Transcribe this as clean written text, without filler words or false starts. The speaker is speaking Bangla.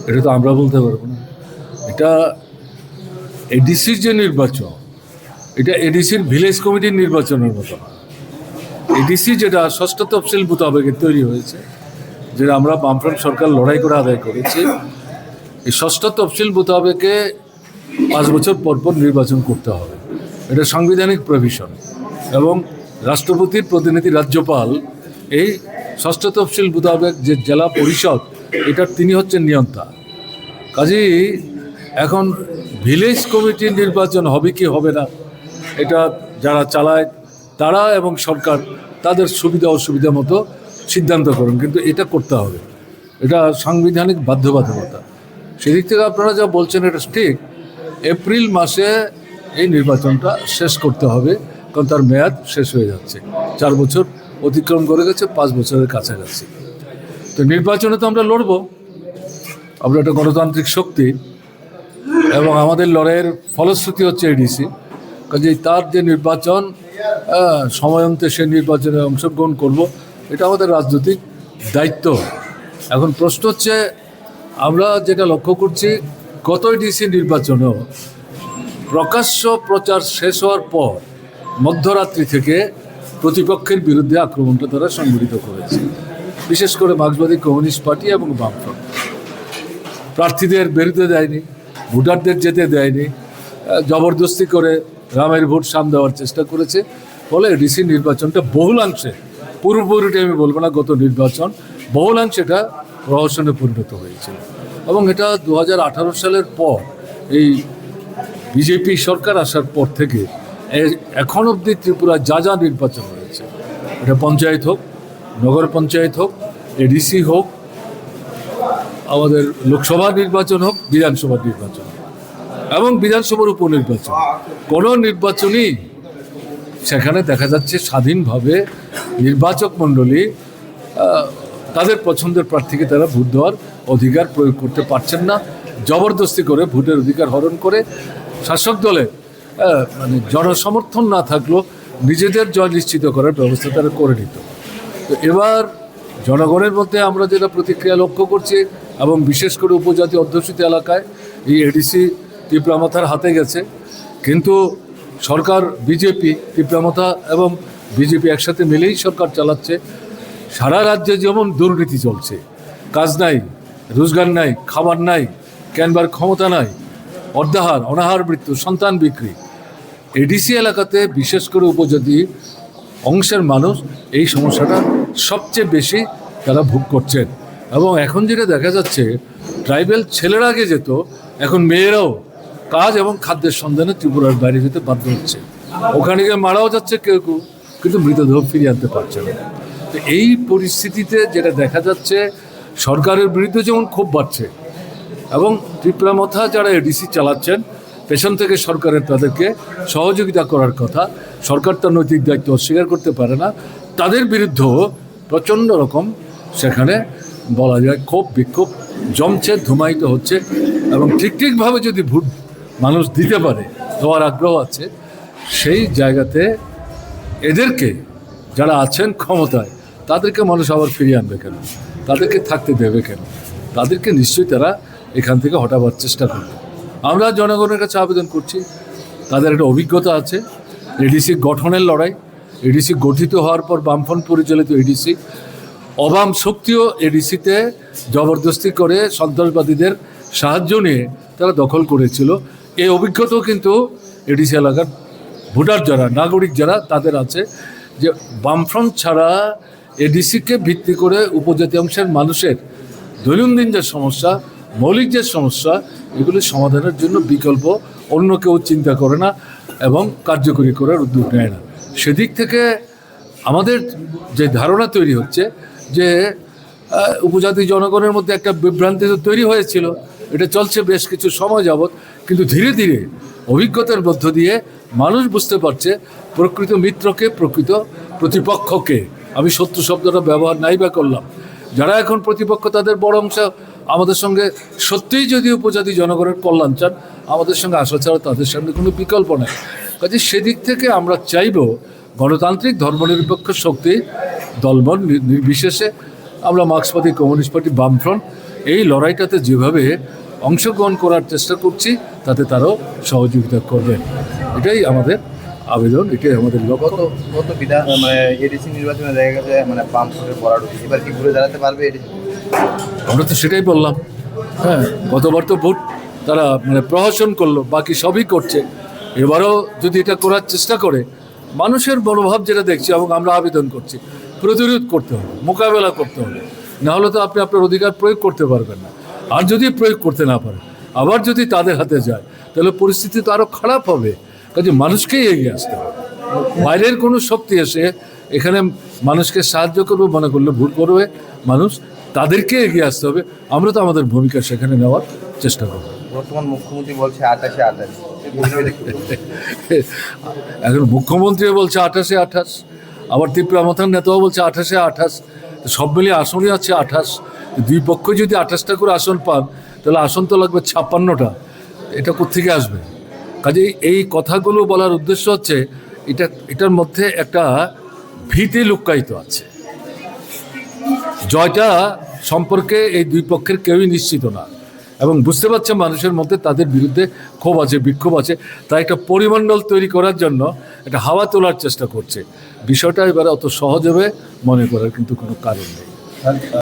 এটা তো আমরা বলতে পারবো না। এটা এডিসির যে নির্বাচন, এটা এডিসির ভিলেজ কমিটির নির্বাচনের মতো না। এডিসি যেটা ষষ্ঠ তফসিল মোতাবেকে তৈরি হয়েছে, যেটা আমরা বামফ্রন্ট সরকার লড়াই করে আদায় করেছি, এই ষষ্ঠ তফসিল মোতাবেকে 5 বছর পর পর নির্বাচন করতে হবে। এটা সাংবিধানিক প্রভিশন, এবং রাষ্ট্রপতির প্রতিনিধি রাজ্যপাল এই ষষ্ঠ তফসিল মোতাবেক যে জেলা পরিষদ, এটার তিনি হচ্ছেন নিয়ন্তা। কাজেই এখন ভিলেজ কমিটির নির্বাচন হবে কি হবে না, এটা যারা চালায় তারা এবং সরকার তাদের সুবিধা অসুবিধা মতো সিদ্ধান্ত করেন, কিন্তু এটা করতে হবে, এটা সাংবিধানিক বাধ্যবাধকতা। সেদিক থেকে আপনারা যা বলছেন এটা ঠিক। এপ্রিল মাসে এই নির্বাচনটা শেষ করতে হবে, কারণ তার মেয়াদ শেষ হয়ে যাচ্ছে। 4 বছর অতিক্রম করে গেছে, 5 বছরের কাছাকাছি। তো নির্বাচনে তো আমরা লড়ব, আমরা একটা গণতান্ত্রিক শক্তি, এবং আমাদের লড়াইয়ের ফলশ্রুতি হচ্ছে এডিসি। কাজেই তার যে নির্বাচন, সময়ন্তে সে নির্বাচনে অংশগ্রহণ করব, এটা আমাদের রাজনৈতিক দায়িত্ব। এখন প্রশ্ন হচ্ছে, আমরা যেটা লক্ষ্য করছি, গত এডিসি নির্বাচনেও প্রকাশ্য প্রচার শেষ হওয়ার পর মধ্যরাত্রি থেকে প্রতিপক্ষের বিরুদ্ধে আক্রমণটা তারা সংগঠিত করেছে, বিশেষ করে মার্ক্সবাদী কমিউনিস্ট পার্টি এবং বামফ্রন্ট। প্রার্থীদের বেরোতে দেয়নি, ভোটারদের যেতে দেয়নি, জবরদস্তি করে রামের ভোট সাম দেওয়ার চেষ্টা করেছে। ফলে এডিসি নির্বাচনটা বহুলাংশে, পুরোপুরিটা আমি বলবো না, গত নির্বাচন বহুলাংশে এটা প্রহসনে পরিণত হয়েছিল। এবং এটা 2018 সালের পর, এই বিজেপি সরকার আসার পর থেকে এখন অবধি ত্রিপুরা যা যা নির্বাচন হয়েছে, এটা পঞ্চায়েত হোক, নগর পঞ্চায়েত হোক, এডিসি হোক, আমাদের লোকসভা নির্বাচন হোক, বিধানসভার নির্বাচন হোক, এবং বিধানসভার উপনির্বাচন, কোনো নির্বাচনই সেখানে দেখা যাচ্ছে স্বাধীনভাবে নির্বাচক মণ্ডলী তাদের পছন্দের প্রার্থীকে তারা ভোট দেওয়ার অধিকার প্রয়োগ করতে পারছেন না। জবরদস্তি করে ভোটের অধিকার হরণ করে শাসক দলে মানে জনসমর্থন না থাকলেও নিজেদের জয় নিশ্চিত করার ব্যবস্থা তারা করে নিত। তো এবার জনগণের মধ্যে আমরা যেটা প্রতিক্রিয়া লক্ষ্য করছি, এবং বিশেষ করে উপজাতি অধ্যুষিত এলাকায় এই এডিসি তীব্রামাথার হাতে গেছে। কিন্তু সরকার বিজেপি, তীব্রামাথা এবং বিজেপি একসাথে মিলেই সরকার চালাচ্ছে। সারা রাজ্যে যেমন দুর্নীতি চলছে, কাজ নাই, রোজগার নাই, খাবার নাই, কেনবার ক্ষমতা নাই, অর্ধাহার অনাহার মৃত্যু, সন্তান বিক্রি। এডিসি এলাকাতে বিশেষ করে উপজাতি অংশের মানুষ এই সমস্যাটা সবচেয়ে বেশি তারা ভোগ করছেন। এবং এখন যেটা দেখা যাচ্ছে, ট্রাইবেল ছেলেরা আগে যেত, এখন মেয়েরাও কাজ এবং খাদ্যের সন্ধানে ত্রিপুরার বাইরে যেতে বাধ্য হচ্ছে। ওখানে গিয়ে মারাও যাচ্ছে কেউ কেউ, কিন্তু মৃতদেহ ফিরিয়ে আনতে পারছে না। তো এই পরিস্থিতিতে যেটা দেখা যাচ্ছে, সরকারের বিরুদ্ধে যেমন ক্ষোভ বাড়ছে, এবং তীব্রামাথা যারা এডিসি চালাচ্ছেন, পেছন থেকে সরকারের তাদেরকে সহযোগিতা করার কথা, সরকার তার নৈতিক দায়িত্ব অস্বীকার করতে পারে না, তাদের বিরুদ্ধেও প্রচণ্ড রকম সেখানে বলা যায় ক্ষোভ বিক্ষোভ জমছে, ধুমায়িত হচ্ছে। এবং ঠিকভাবে যদি ভোট মানুষ দিতে পারে, দেওয়ার আগ্রহ আছে, সেই জায়গাতে এদেরকে যারা আছেন ক্ষমতায়, তাদেরকে মানুষ আবার ফিরিয়ে আনবে কেন, তাদেরকে থাকতে দেবে কেন? তাদেরকে নিশ্চয়ই তারা এখান থেকে হটাবার চেষ্টা করবে। আমরা জনগণের কাছে আবেদন করছি, তাদের একটা অভিজ্ঞতা আছে এডিসি গঠনের লড়াই। এডিসি গঠিত হওয়ার পর বামফ্রন্ট পরিচালিত এডিসি অবাম শক্তিও এডিসিতে জবরদস্তি করে সন্ত্রাসবাদীদের সাহায্য নিয়ে তারা দখল করেছিল। এই অভিজ্ঞতাও কিন্তু এডিসি এলাকার ভোটার যারা, নাগরিক যারা, তাদের আছে, যে বামফ্রন্ট ছাড়া এডিসিকে ভিত্তি করে উপজাতি অংশের মানুষের দৈনন্দিন যে সমস্যা, মৌলিক যে সমস্যা, এগুলি সমাধানের জন্য বিকল্প অন্য কেউ চিন্তা করে না এবং কার্যকরী করার উদ্যোগ নেয় না। সেদিক থেকে আমাদের যে ধারণা তৈরি হচ্ছে, যে উপজাতি জনগণের মধ্যে একটা বিভ্রান্তি তো তৈরি হয়েছিল, এটা চলছে বেশ কিছু সময় যাবৎ, কিন্তু ধীরে ধীরে অভিজ্ঞতার মধ্য দিয়ে মানুষ বুঝতে পারছে প্রকৃত মিত্রকে, প্রকৃত প্রতিপক্ষকে। আমি শত্রু শব্দটা ব্যবহার নাই বা করলাম, যারা এখন প্রতিপক্ষ তাদের বড় অংশ আমাদের সঙ্গে সত্যিই যদি উপজাতি জনগণের কল্যাণ চান, আমাদের সঙ্গে আসা ছাড়া তাদের সামনে কোনো বিকল্প নেই। কাজে সেদিক থেকে আমরা চাইব গণতান্ত্রিক ধর্মনিরপেক্ষ শক্তি দলবল নির্বিশেষে, আমরা মার্ক্সবাদী কমিউনিস্ট পার্টি, বামফ্রন্ট এই লড়াইটাতে যেভাবে অংশগ্রহণ করার চেষ্টা করছি তাতে তারাও সহযোগিতা করবেন। এটাই আমাদের আবেদন, এটাই আমাদের লক্ষ্য। গত মানে এডিসি নির্বাচনে দেখা গেছে মানে বাম ফুটের ভরাডুবি, এবার কি ঘুরে দাঁড়াতে পারবে এডিসি? আমরা তো সেটাই বললাম। হ্যাঁ, গতবার তো ভোট তারা মানে প্রহসন করলো, বাকি সবই করছে। এবারও যদি এটা করার চেষ্টা করে, মানুষের মনোভাব যেটা দেখছি এবং আমরা আবেদন করছি, প্রতিরোধ করতে হবে, মোকাবেলা করতে হবে। না হলে তো আপনি আপনার অধিকার প্রয়োগ করতে পারবেন না। আর যদি প্রয়োগ করতে না পারেন, আবার যদি তাদের হাতে যায়, তাহলে পরিস্থিতি তো আরও খারাপ হবে। কাজে মানুষকেই এগিয়ে আসতে হবে। বাইরের কোনো শক্তি এসে এখানে মানুষকে সাহায্য করবে মনে করলে ভুল করবে মানুষ, তাদেরকে এগিয়ে আসতে হবে। আমরা তো আমাদের ভূমিকা সেখানে নেওয়ার চেষ্টা করব। বর্তমান মুখ্যমন্ত্রী বলছে 28-28। এখন মুখ্যমন্ত্রীও বলছে 28-28, আবার তীব্রামথার নেতাও বলছে 28-28। সব মিলিয়ে আসনই আছে 28। দুই পক্ষ যদি 28টা করে আসন পান, তাহলে আসন তো লাগবে 56টা। এটা কোত্থেকে আসবে? কাজেই এই কথাগুলো বলার উদ্দেশ্য হচ্ছে এটার মধ্যে একটা ভীতি লুক্কায়িত আছে। জয়টা সম্পর্কে এই দুই পক্ষের কেউই নিশ্চিত না, এবং বুঝতে পারছে মানুষের মধ্যে তাদের বিরুদ্ধে ক্ষোভ আছে, বিক্ষোভ আছে। তাই একটা পরিমণ্ডল তৈরি করার জন্য একটা হাওয়া তোলার চেষ্টা করছে। বিষয়টা এবারে অত সহজ হবে মনে করার কিন্তু কোনো কারণ নেই।